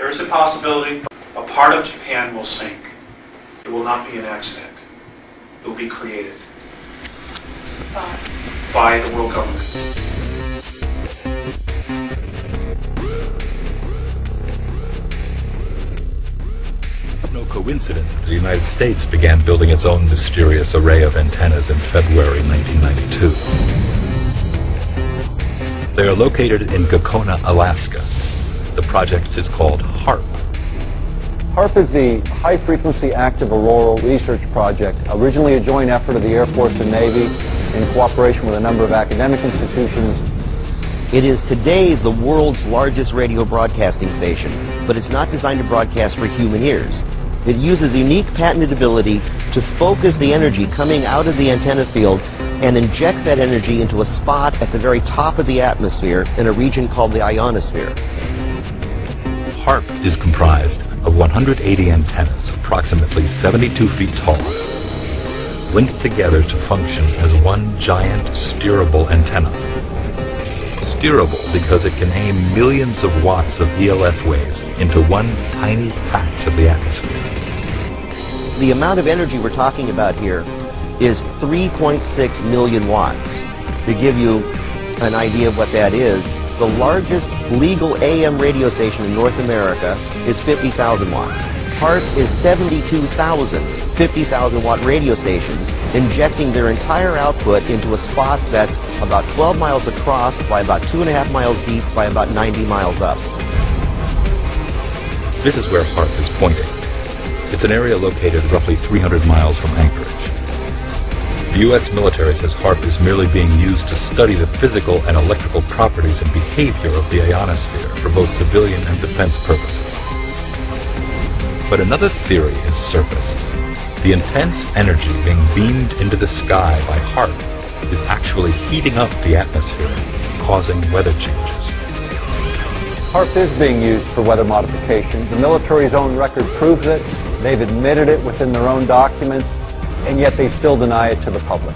There's a possibility a part of Japan will sink. It will not be an accident. It will be created by the world government. It's no coincidence that the United States began building its own mysterious array of antennas in February 1992. They are located in Gakona, Alaska. The project is called Haarp. Haarp is the High-Frequency Active Auroral Research Project, originally a joint effort of the Air Force and Navy in cooperation with a number of academic institutions. It is today the world's largest radio broadcasting station, but it's not designed to broadcast for human ears. It uses unique patented ability to focus the energy coming out of the antenna field and injects that energy into a spot at the very top of the atmosphere in a region called the ionosphere. Haarp is comprised of 180 antennas, approximately 72 feet tall, linked together to function as one giant steerable antenna. Steerable because it can aim millions of watts of ELF waves into one tiny patch of the atmosphere. The amount of energy we're talking about here is 3.6 million watts. To give you an idea of what that is, the largest legal AM radio station in North America is 50,000 watts. Haarp is 72,000 50,000 watt radio stations injecting their entire output into a spot that's about 12 miles across by about 2.5 miles deep by about 90 miles up. This is where Haarp is pointing. It's an area located roughly 300 miles from Anchorage. The U.S. military says Haarp is merely being used to study the physical and electrical properties and behavior of the ionosphere for both civilian and defense purposes. But another theory has surfaced. The intense energy being beamed into the sky by Haarp is actually heating up the atmosphere, causing weather changes. Haarp is being used for weather modification. The military's own record proves it. They've admitted it within their own documents, and yet they still deny it to the public.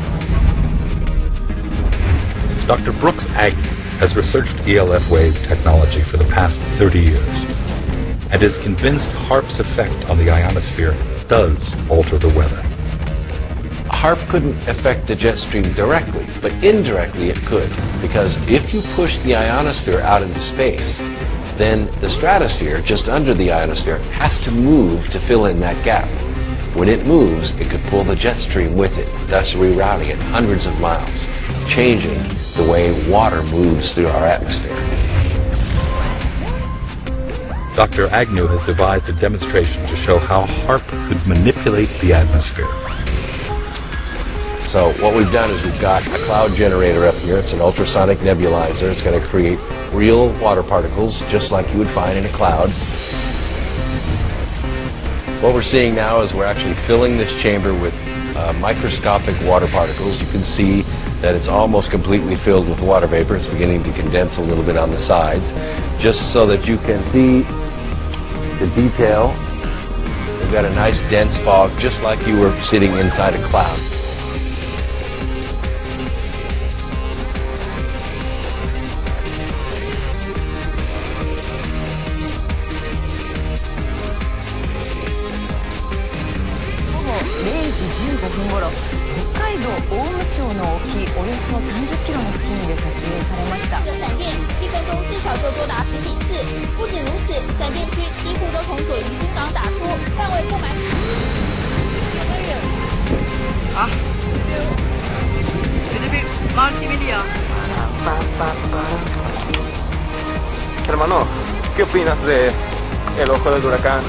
Dr. Brooks Agnew has researched ELF wave technology for the past 30 years and is convinced Haarp's effect on the ionosphere does alter the weather. Haarp couldn't affect the jet stream directly, but indirectly it could, because if you push the ionosphere out into space, then the stratosphere just under the ionosphere has to move to fill in that gap. When it moves, it could pull the jet stream with it, thus rerouting it hundreds of miles, changing the way water moves through our atmosphere. Dr. Agnew has devised a demonstration to show how Haarp could manipulate the atmosphere. So what we've done is we've got a cloud generator up here. It's an ultrasonic nebulizer. It's going to create real water particles just like you would find in a cloud. What we're seeing now is we're actually filling this chamber with microscopic water particles. You can see that it's almost completely filled with water vapor. It's beginning to condense a little bit on the sides, just so that you can see the detail. We've got a nice dense fog, just like you were sitting inside a cloud. Hermano, ¿qué opinas de el ojo del huracán?